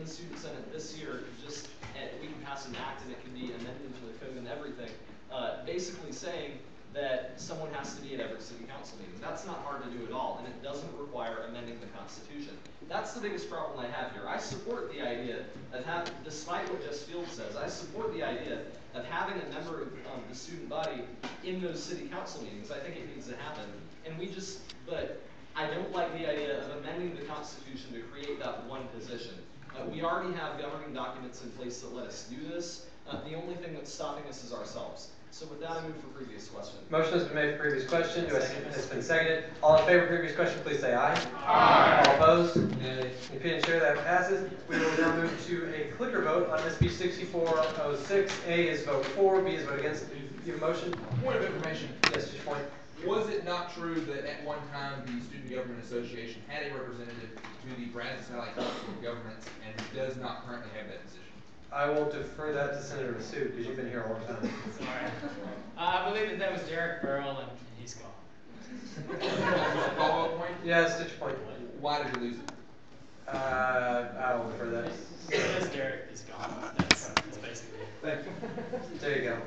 in Student Senate this year, just we can pass an act and it can be amended to the code and everything, basically saying that someone has to be at every city council meeting. That's not hard to do at all, and it doesn't require amending the Constitution. That's the biggest problem I have here. I support the idea of having, despite what Jess Fields says, I support the idea of having a member of the student body in those city council meetings. I think it needs to happen. And but I don't like the idea of amending the Constitution to create that one position. We already have governing documents in place that let us do this. The only thing that's stopping us is ourselves. So with that, I move for previous question. Motion has been made for previous question. It's been seconded. All in favor of previous question, please say aye. Aye. All opposed? If you didn't share, that passes. We will now move to a clicker vote on SB 6406. A is vote for, B is vote against. Do you have a motion? Point of information. Yes, just point. Was it not true that at one time the Student Government Association had a representative to the Brazos Valley Council of Governments and does not currently have that position? I will defer that to Senator Massoud because you've been here a long time. Sorry. I believe that was Derek Burrell, and he's gone. Follow-up point? Yes, just point. Why did you lose it? I'll defer that. Because Derek is gone. That's basically it. Thank you. There you go.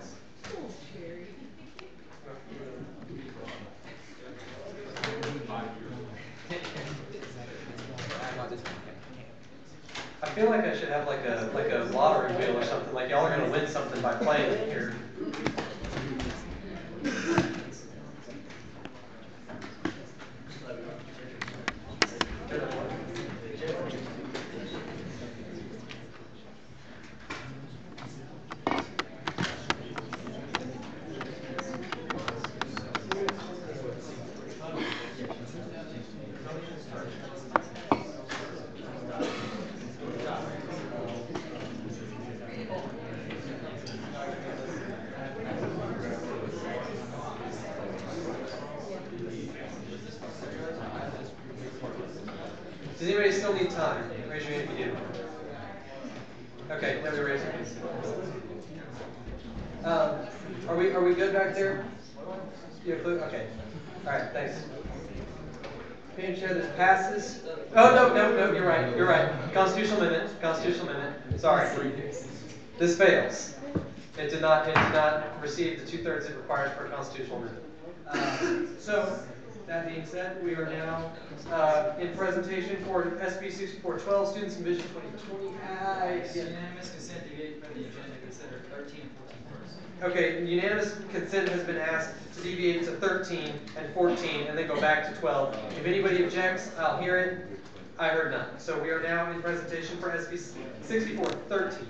I feel like I should have like a lottery wheel or something. Like y'all are gonna win something by playing it here. Does anybody still need time? Raise your hand if you do. Okay, nobody raise your hand. Are we good back there? You have okay. All right, thanks. Payne Chair, this passes. Oh no, you're right. You're right. Constitutional amendment. Constitutional amendment. Sorry. This fails. It did not receive the 2/3 it required for a constitutional amendment. So. That being said, we are now in presentation for SB 6412, Students in Vision 2020. Unanimous consent to deviate from the agenda, consider 13 and 14 first. Okay, unanimous consent has been asked to deviate to 13 and 14 and then go back to 12. If anybody objects, I'll hear it. I heard none. So we are now in presentation for SB 6413.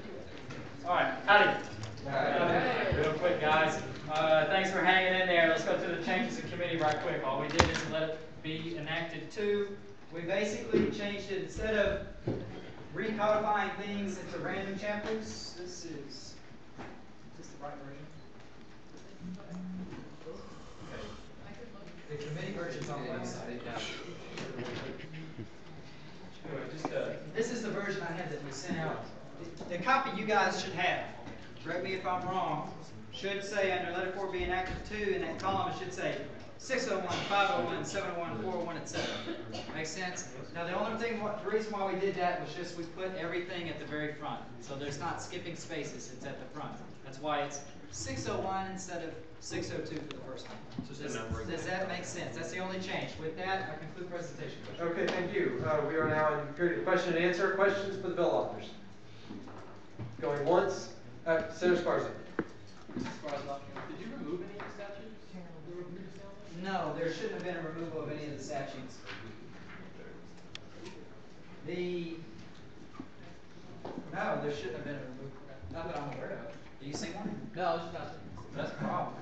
All right, howdy. Real quick, guys. Thanks for hanging in there. Let's go through the changes in committee right quick. All we did is let it be enacted to. We basically changed it, instead of recodifying things into random chapters, is this the right version? Okay. The committee version's on the website. This is the version I had that was sent out. The copy you guys should have, correct me if I'm wrong, should say under letter 4 be enacted to, in that column it should say 601, 501, 701, 401, etc. Make sense? Now the reason why we did that was just we put everything at the very front. So there's not skipping spaces, it's at the front. That's why it's 601 instead of 602 for the first one. Does that make sense? That's the only change. With that, I conclude presentation. Okay, thank you. We are now in period of question and answer. Questions for the bill authors? Going once. Senator Sparza. Did you remove any of the statutes? No, there shouldn't have been a removal of any of the statutes. No, there shouldn't have been a removal. Not that I'm aware of. Do you see one? No, I was just asking. That's the problem.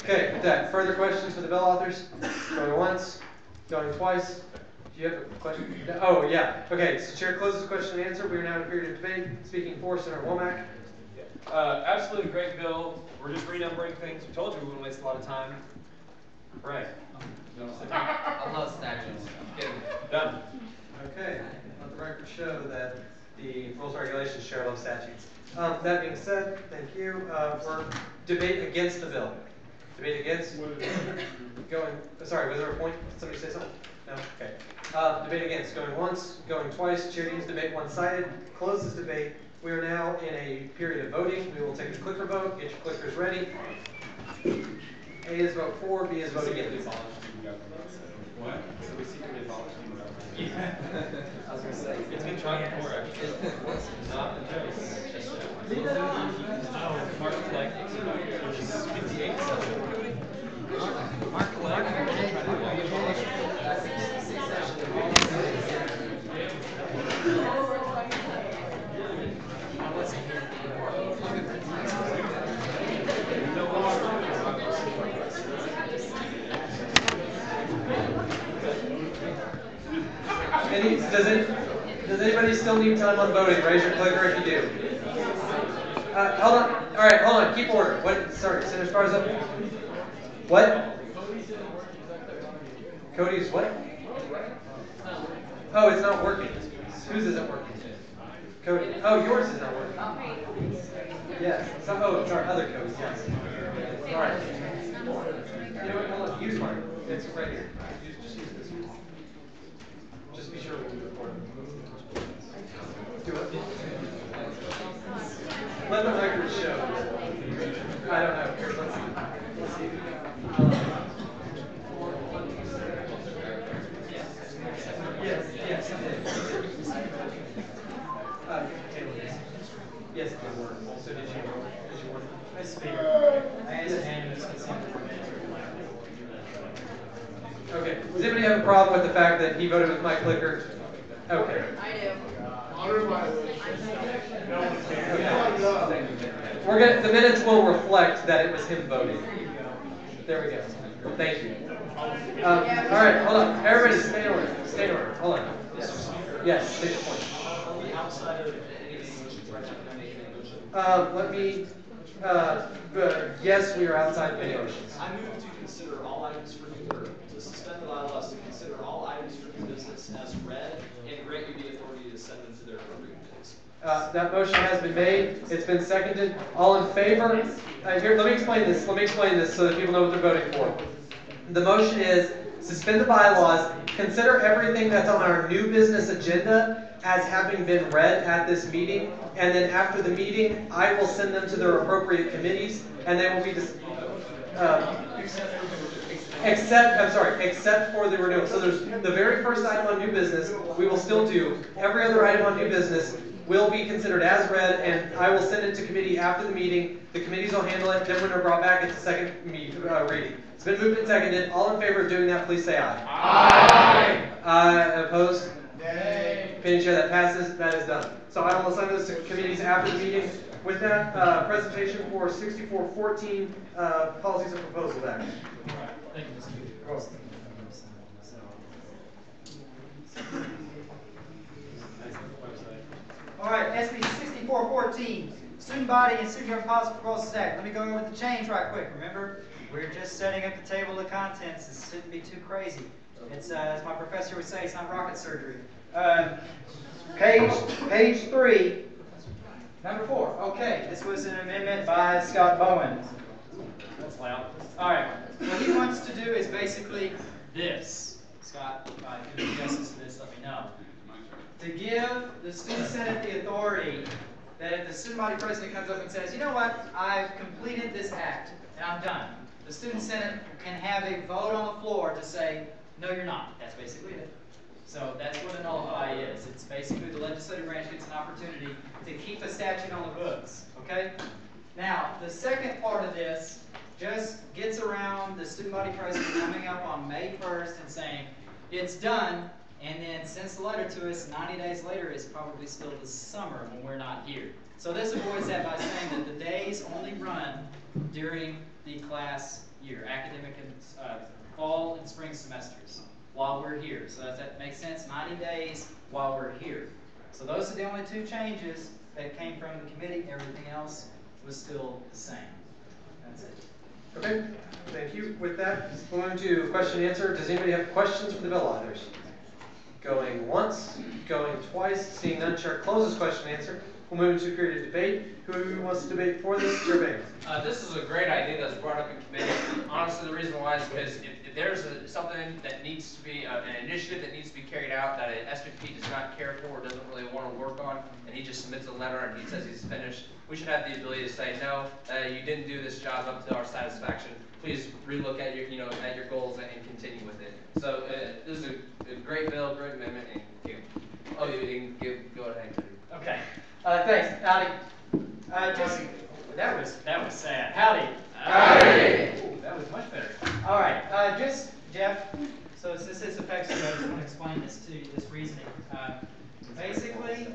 Okay, with that, further questions for the bill authors? Going once, going twice. Do you have a question? Oh, yeah. Okay, so Chair closes question and answer. We are now in a period of debate. Speaking for Senator Womack. Absolutely great bill. We're just renumbering things. We told you we wouldn't waste a lot of time. Right. I love statutes. Done. Okay, let the record show that the rules and regulations share love statutes. That being said, thank you. For debate against the bill. Debate against. Going. Sorry, was there a point? Did somebody say something? No? Okay. Debate against, going once, going twice, chair deems debate one-sided, closes debate. We are now in a period of voting. We will take a clicker vote. Get your clickers ready. A is vote for, B is vote against. What? So we secretly abolished student government. I was gonna say, It's been tried before, actually. Not the case. Leave it on. Mark Fleck, which is 58. Mark Does anybody still need time on voting? Raise your clicker if you do. Hold on. All right, hold on. Keep order. What? Sorry, Senator Esparza. What? Cody's what? Oh, it's not working. Whose isn't working? Cody. Oh, yours is not working. Yes. Oh, sorry. Other Cody's. Yes. All right. You know what? Hold on. Use mine. It's right here. Just use this one. Just be sure we'll be recording. Do it. Let the record show. I don't know. Here, let's see. Let's see. Yes, yes, it did. Yes, it did work. So did you work? I speak. I asked unanimous consent for Okay. Does anybody have a problem with the fact that he voted with my clicker? Okay. I do. The minutes will reflect that it was him voting. There we go. Thank you. All right, hold on. Everybody stay in order. Stay in order. Hold on. Yes, take your point. outside of any motions right now, can I make any motion? Let me, yes, we are outside of any motions. I move to consider all items for new, or to suspend the bylaws, to consider all items for new business as read, and grant you the authority to send them to their appropriate committees. That motion has been made. It's been seconded. All in favor? Here, let me explain this. Let me explain this so that people know what they're voting for. The motion is suspend the bylaws, consider everything that's on our new business agenda as having been read at this meeting, and then after the meeting, I will send them to their appropriate committees, and they will be except for the renewal. So there's the very first item on new business, we will still do. Every other item on new business will be considered as read, and I will send it to committee after the meeting. The committees will handle it, then when they're brought back, it's a second reading. It's been moved and seconded. All in favor of doing that, please say aye. Aye. Opposed? Nay. Opinion chair, that passes. That is done. So I will assign those to committees after the meeting. With that, presentation for 6414, policies and proposals act. Thank you, Mr. All right, SB 6414, Student Body and Student Government Policy Proposals Act. Let me go over the change right quick. Remember, we're just setting up the table of contents. This shouldn't be too crazy. It's, as my professor would say, it's not rocket surgery. Page 3, number 4. Okay, this was an amendment by Scott Bowen. That's loud. All right, what he wants to do is basically this. Scott, if I do justice to this, let me know. To give the Student Senate the authority that if the student body president comes up and says, you know what, I've completed this act and I'm done, the Student Senate can have a vote on the floor to say, no, you're not. That's basically it. So that's what a nullify is. It's basically the legislative branch gets an opportunity to keep a statute on the books. Okay? Now, the second part of this just gets around the student body president coming up on May 1st and saying, it's done, and then sends the letter to us 90 days later. Is probably still the summer when we're not here. So this avoids that by saying that the days only run during the class year, academic and fall and spring semesters, while we're here. So that makes sense, 90 days while we're here. So those are the only two changes that came from the committee. Everything else was still the same. That's it. Okay, thank you. With that, we're going to question and answer. Does anybody have questions for the bill authors? Going once, going twice, seeing none, chair closes question and answer. We'll move into a period of debate. Who wants to debate for this? Chair Baker. This is a great idea that was brought up in committee. Honestly, the reason why is because if there's something that needs to be, an initiative that needs to be carried out that an SVP does not care for or doesn't really want to work on, and he just submits a letter and he says he's finished, we should have the ability to say, no, you didn't do this job up to our satisfaction. Please relook at your, at your goals and continue with it. So this is a great bill, great amendment, and you can go ahead. Okay, thanks, Howdy. That was sad. Howdy. Howdy. Ooh, that was much better. All right, just Jeff, so since this affects you, I just want to explain this to you, this reasoning. Basically,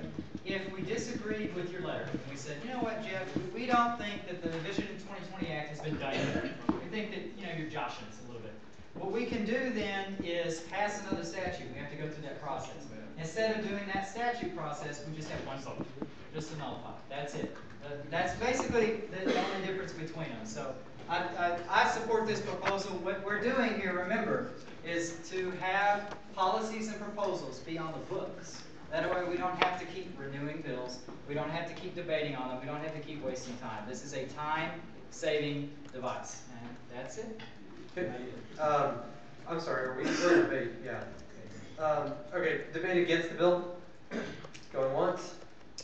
if we disagreed with your letter, and we said, you know what, Jeff, we don't think that the Vision 2020 Act has been done yet. We think that, you're joshing us a little bit. What we can do then is pass another statute. We have to go through that process. Instead of doing that statute process, we just have one vote, just to nullify. That's it. That's basically the only difference between them. So I support this proposal. What we're doing here, remember, is to have policies and proposals be on the books. That way we don't have to keep renewing bills. We don't have to keep debating on them. We don't have to keep wasting time. This is a time-saving device. And that's it. Okay. I'm sorry, we're in debate, yeah. Okay, debate against the bill. Going once,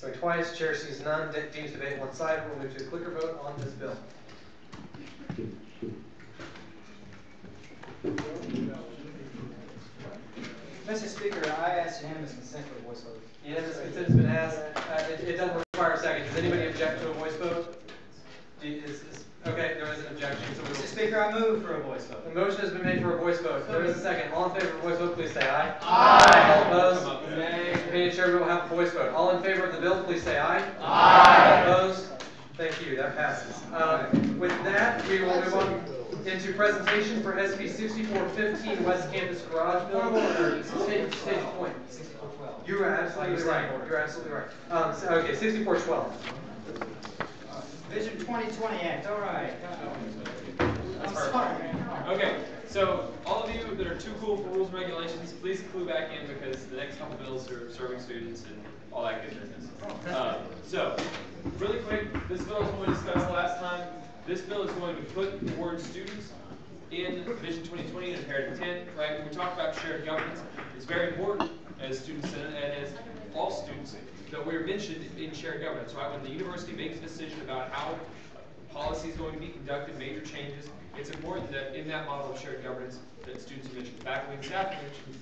going twice, chair sees none, deems debate one-sided. We'll move to a clicker vote on this bill. Mr. Speaker, I ask unanimous consent for a voice vote. Unanimous consent has been asked. It doesn't require a second. Does anybody object to a voice vote? Okay, there is an objection. So Mr. Speaker, I move for a voice vote. the motion has been made for a voice vote. There is a second. All in favor of a voice vote, please say aye. Aye. All opposed? Nay. Opinion chair will have a voice vote. All in favor of the bill, please say aye. Aye. All opposed? Thank you. That passes. With that, we will move on into presentation for SB 6415 West Campus Garage Bill. Stage point. 6412. You are absolutely right. You're absolutely right. Okay, 6412. Vision 2020 Act, all right. I'm sorry. Okay, so all of you that are too cool for rules and regulations, please clue back in because the next couple bills are serving students and all that good business. So, really quick, this bill is what we discussed last time. This bill is going to put the word students in Vision 2020 in Imperative 10, right? When we talk about shared governance, it's very important as students and as all students that we're mentioned in shared governance, right? When the university makes a decision about how policy is going to be conducted, major changes, it's important that in that model of shared governance that students are mentioned. Faculty and staff are mentioned.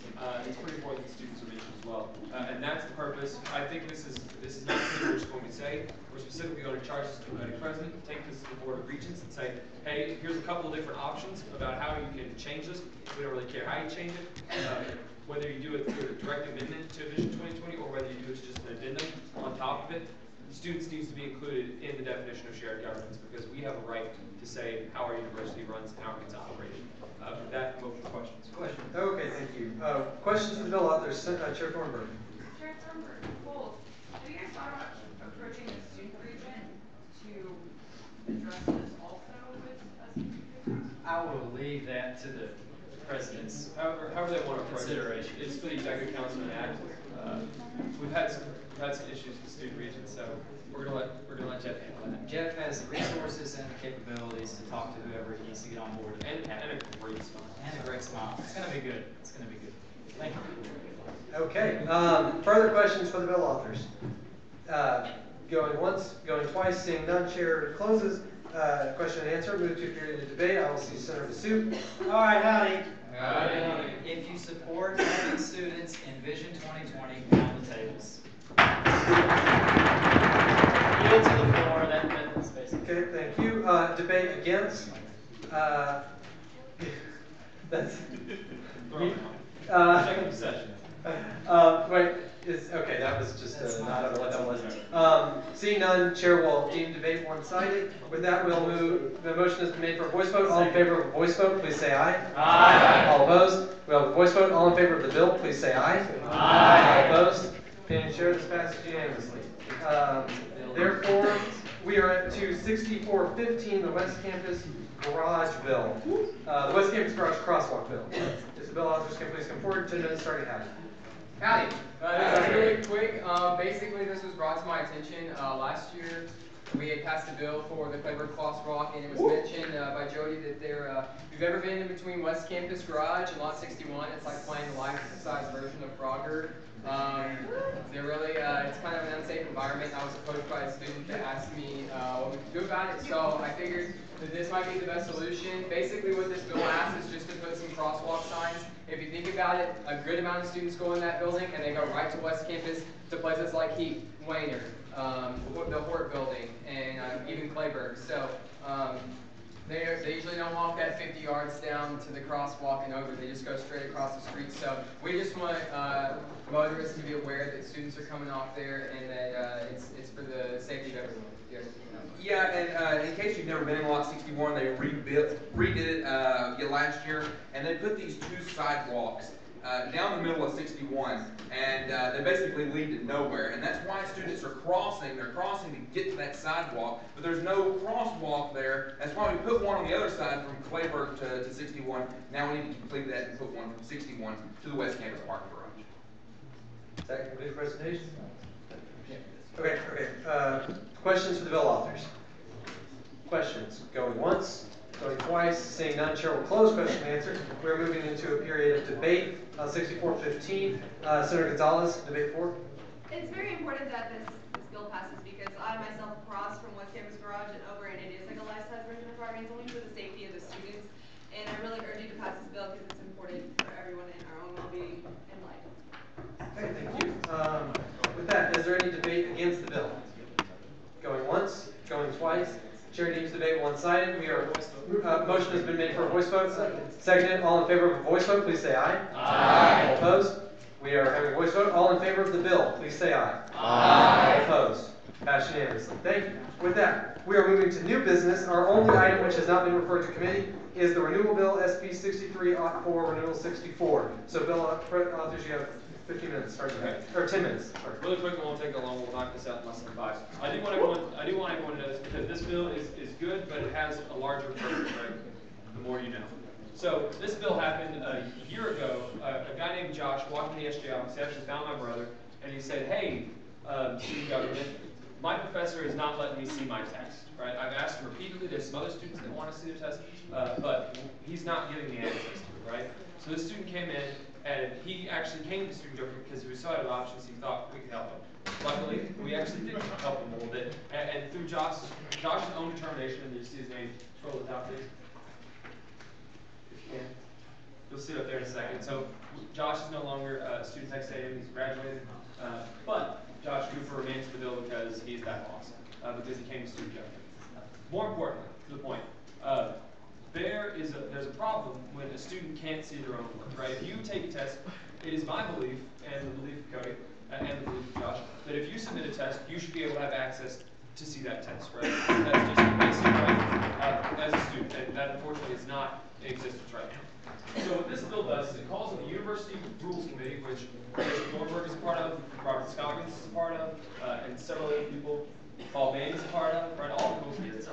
It's pretty important that students are mentioned as well. And that's the purpose. I think this is not something we're just going to say. We're specifically going to charge the student body president, take this to the Board of Regents and say, hey, here's a couple of different options about how you can change this. We don't really care how you change it. Whether you do it through a direct amendment to Vision 2020 or whether you do it just an addendum on top of it, students needs to be included in the definition of shared governance because we have a right to say how our university runs and how it gets operated. With that, I'm open for questions. Okay, thank you. Questions to the bill authors? Chair Thornburg. Chair Thornburg, Bowles, have you guys thought about approaching the student regent to address this also with a student regent? I will leave that to the president's However they want to approach consideration. it. It's for the executive council and act. We've had some issues with student regents, so we're gonna let Jeff handle that. Jeff has the resources and the capabilities to talk to whoever he needs to get on board. And a great smile. And a great smile. It's going to be good. It's going to be good. Thank you. Okay. Further questions for the bill authors? Going once, going twice, seeing none, chair closes. Question and answer. Move to a period of debate. I will see Senator Sue. All right, howdy. Howdy. If you support having students in Vision 2020, pound the tables. Yield to the floor. That's basically. Okay, thank you. Debate against. That's. Executive session. Wait. Okay, that was just I don't know what that was. Seeing none, chair will deem debate one-sided. With that, we'll move. The motion has been made for a voice vote. All in favor of a voice vote, please say aye. Aye. All opposed? We have a voice vote. All in favor of the bill, please say aye. Aye. All opposed? Opinion chair, this passes unanimously. Therefore, we are at 6415, the West Campus Garage Bill. The West Campus Garage Crosswalk Bill. If the bill authors can please come forward, 10 minutes starting now. Howdy. Really quick, basically this was brought to my attention last year. We had passed a bill for the Clayburgh Crosswalk, and it was mentioned by Jody that there, if you've ever been in between West Campus Garage and Lot 61, it's like playing the life-size version of Frogger. They're really, it's kind of an unsafe environment. I was approached by a student that asked me what we could do about it, so I figured that this might be the best solution. Basically what this bill asks is just to put some crosswalk signs. If you think about it, a good amount of students go in that building and they go right to West Campus to places like Heath, Wayner, the Hort building, and even Clayburgh. So they usually don't walk that 50 yards down to the crosswalk and over. They just go straight across the street. So we just want motorists to be aware that students are coming off there and that it's for the safety of everyone. Yeah, and in case you've never been in Lot 61, they redid it last year, and they put these two sidewalks down the middle of 61, and they basically lead to nowhere, and that's why students are crossing. They're crossing to get to that sidewalk, but there's no crosswalk there. That's why we put one on the other side from Clayburgh to 61. Now we need to complete that and put one from 61 to the West Campus parking garage. Does that conclude the presentation? Okay. Questions for the bill authors? Questions? Going once, going twice, seeing none, Chair will close question and answer. We're moving into a period of debate on 6415. Senator Gonzalez, debate 4. It's very important that this bill passes because I myself cross from West Campus Garage and over, and it is like a life-size version of Frogger. It's only for the safety of the students, and I really urge you to pass this bill because it's important for everyone in our own well-being and life. Okay, thank you. With that, is there any debate against the bill? Going once, going twice. Chair deems debate one-sided. Motion has been made for a voice vote. Seconded. All in favor of a voice vote, please say aye. Aye. All opposed? We are having a voice vote. All in favor of the bill, please say aye. Aye. All opposed? Passed unanimously. Thank you. With that, we are moving to new business. Our only item which has not been referred to committee is the renewal bill SB 63-04, renewal 64. So, bill authors, you have 15 minutes, or 10 minutes. Sorry. Really quick, it won't take that long. We'll knock this out in less than 5. I do want everyone to know this because this bill is good, but it has a larger purpose, right? The more you know. So this bill happened a year ago. A guy named Josh walked in the SJ office. He actually found my brother, and he said, "Hey, student government, my professor is not letting me see my test. Right? I've asked him repeatedly. There's some other students that want to see the test, but he's not giving me access to it. Right? So this student came in. And he actually came to student government because he was so out of options, he thought we could help him. Luckily, we actually did help him a little bit. And through Josh's own determination, and you see his name, scroll the top, please. If you can. You'll see it up there in a second. So Josh is no longer a student next to him, he's graduated. But Josh Cooper remains the bill because he's that awesome, because he came to student government. More importantly, to the point, there's a problem when a student can't see their own work, right? If you take a test, it is my belief, and the belief of Cody, and the belief of Josh, that if you submit a test, you should be able to have access to see that test, right? That's just the basic right as a student, and that unfortunately is not in existence right now. So what this bill does is it calls on the University Rules Committee, which Thornburg is a part of, Robert Scoggins is a part of, and several other people. Paul Bain is a part of, right? All the rules committees.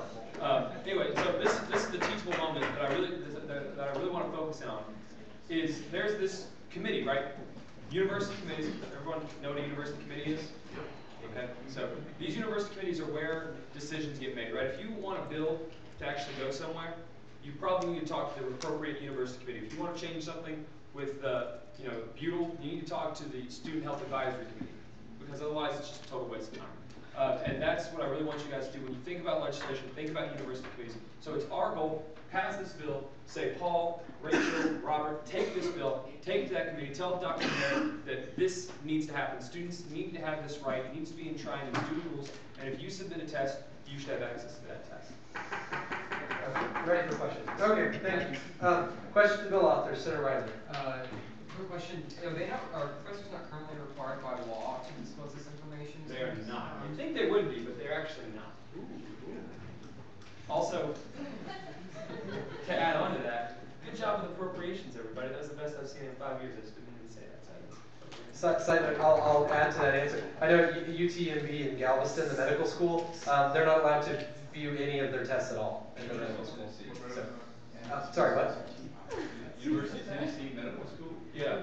Anyway, so this is the teachable moment that I really want to focus in on. Is there's this committee, right? University committees. Everyone know what a university committee is? Okay. So these university committees are where decisions get made, right? If you want a bill to actually go somewhere, you probably need to talk to the appropriate university committee. If you want to change something with Butyl, you need to talk to the Student Health Advisory Committee, because otherwise it's just a total waste of time. And that's what I really want you guys to do when you think about legislation, think about university committees. So it's our goal, pass this bill, say Paul, Rachel, Robert, take this bill, take it to that committee, tell Dr. Mayor that this needs to happen. Students need to have this right, it needs to be enshrined in student rules, and if you submit a test, you should have access to that test. Ready for questions? Okay, thank you. Question to the bill author, Senator Riley. Quick question. Are professors not currently required by law to disclose this information? They are not. You'd think they would be, but they're actually not. Also, to add on to that, good job with appropriations, everybody. That was the best I've seen in 5 years. I just didn't even say that. Side note, I'll add to that answer. I know UTMB in Galveston, the medical school, they're not allowed to view any of their tests at all in the medical school. So, sorry, what? University of Tennessee Medical School? Yeah.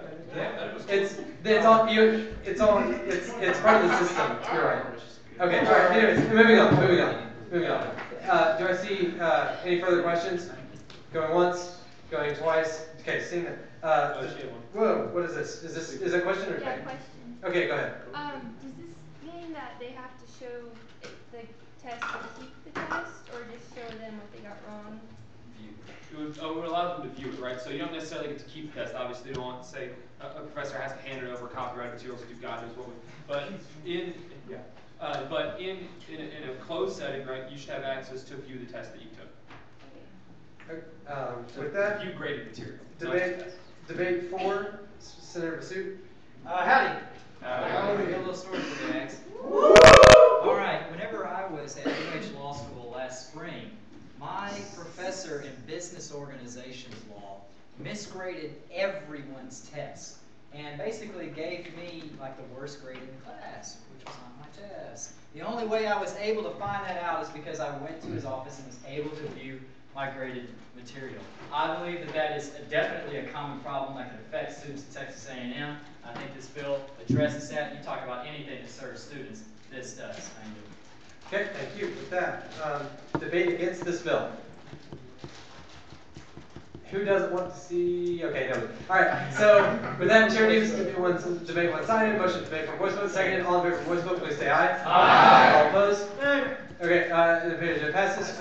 It's part of the system. You're right. Okay. All right. Anyways, moving on. Do I see any further questions? Going once, going twice. Okay, seeing that. Whoa, what is this? Is it a question or Yeah, thing? question. Okay, go ahead. Does this mean that they have to show the test to keep the test, or just show them what they got wrong? It would allow them to view it, right? So you don't necessarily get to keep the test. Obviously, you don't want to say a professor has to hand it over copyrighted materials to God knows what. But in a closed setting, right, you should have access to view the test that you took. With that, view graded material. debate 4, Senator Basu. Howdy. I'll give you a little story for you, Max. All right, whenever I was at UH Law School last spring, my professor in business organizations law misgraded everyone's test and basically gave me like the worst grade in the class, which was on my test. The only way I was able to find that out is because I went to his office and was able to view my graded material. I believe that is definitely a common problem that can affect students at Texas A&M. I think this bill addresses that. You talk about anything that serves students, this does. Thank you. Okay, thank you. With that, debate against this bill. Who doesn't want to see? Okay, no. All right. So with that, Chair Davis, debate one-sided. Motion to debate for voice vote. Seconded. All in favor for voice vote, please say aye. Aye. All opposed? Okay. It passes.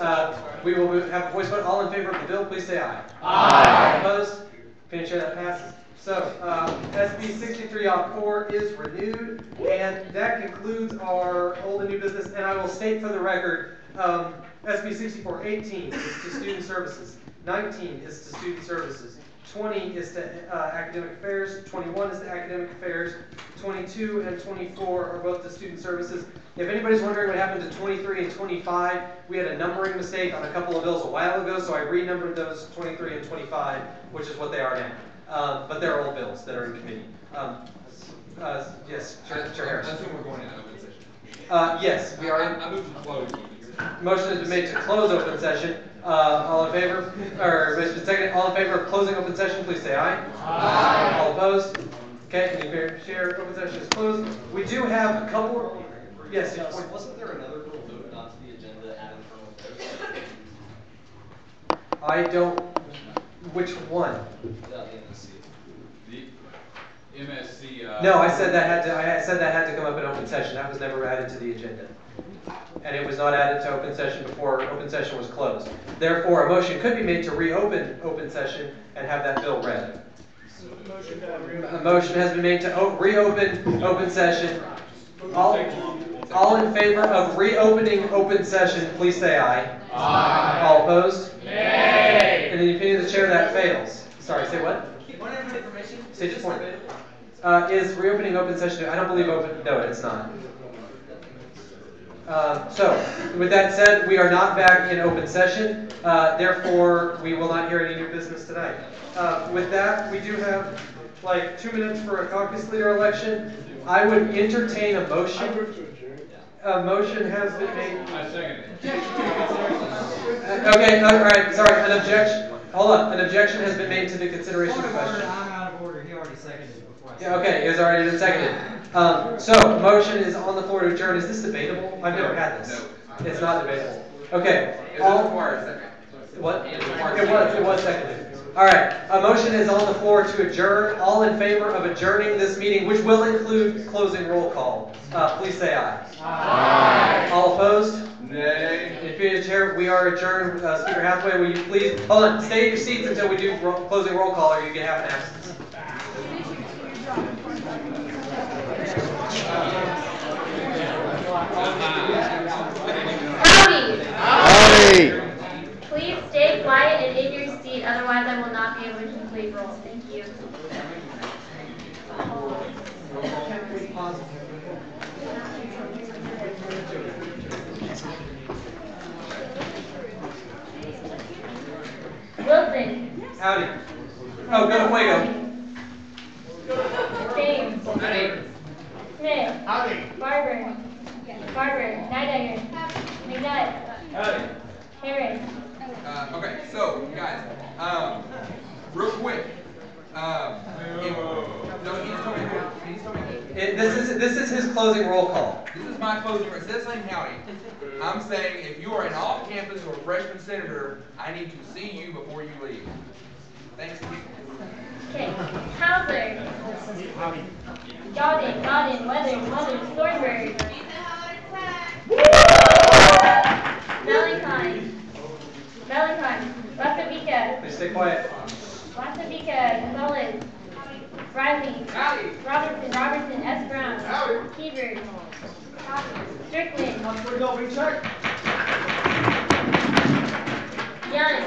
We will have a voice vote. All in favor of the bill, please say aye. Aye. All opposed? Opinion Chair, that passes. So SB 63-4 is renewed, and that concludes our old and new business. And I will state for the record, SB 64-18 is to student services. 19 is to student services, 20 is to academic affairs, 21 is to academic affairs, 22 and 24 are both to student services. If anybody's wondering what happened to 23 and 25, we had a numbering mistake on a couple of bills a while ago, so I renumbered those 23 and 25, which is what they are now. But they're old bills that are in committee. Yes, Chair Harris. That's when we're going into open session. Yes, we are. I move to close. Motion has been made to close open session. All in favor? Or motion been seconded. All in favor of closing open session, please say aye. Aye. All opposed? Okay, the chair, open session is closed. We do have a couple. Yes. Wasn't there another bill voted onto the agenda at internal affairs? I don't. Which one? The MSC. The MSC. No, I said that had to. I said that had to come up in open session. That was never added to the agenda. And it was not added to open session before open session was closed. Therefore, a motion could be made to reopen open session and have that bill read. A motion has been made to reopen open session. All in favor of reopening open session, please say aye. Aye. All opposed? Nay. And in the opinion of the chair, that fails. Sorry, say what? State your point. Is reopening open session? I don't believe open. No, it's not. So, with that said, we are not back in open session. Therefore, we will not hear any new business tonight. With that, we do have like 2 minutes for a caucus leader election. I would entertain a motion. A motion has been made. I second it. Okay, all right, sorry, an objection. Hold on, an objection has been made to the consideration Point of question. order, I'm out of order. He already seconded it before I said Yeah, okay, it has already been seconded. So, motion is on the floor to adjourn. Is this debatable? I've never had this. No. It's not debatable. Okay. It doesn't require a second. What? It was seconded. All right. A motion is on the floor to adjourn. All in favor of adjourning this meeting, which will include closing roll call. Please say aye. Aye. All opposed? Nay. In opinion of the chair, we are adjourned. Speaker Hathaway, will you please hold on? Stay in your seats until we do closing roll call, or you get half an absence. Howdy! Please stay quiet and in your seat, otherwise I will not be able to complete roll. Thank you. Wilson. Howdy. Oh, go to Fuego. James. Howdy. Smith. Howdy. Barber. Nidegger. McNutt. Howdy. Harris. Okay, so guys, real quick, No, he just told me. He just told me. This is his closing roll call. This is my closing. Instead of saying howdy, I'm saying if you are an off-campus or freshman senator, I need to see you before you leave. Thanks. Okay. Hauser. Godin, Weathers, Thornburg. Valentine, Vasavica. Please stay quiet. Vasavica, Gonzalez. Riley. Robertson, S. Brown. Hebert. Strickland. Young.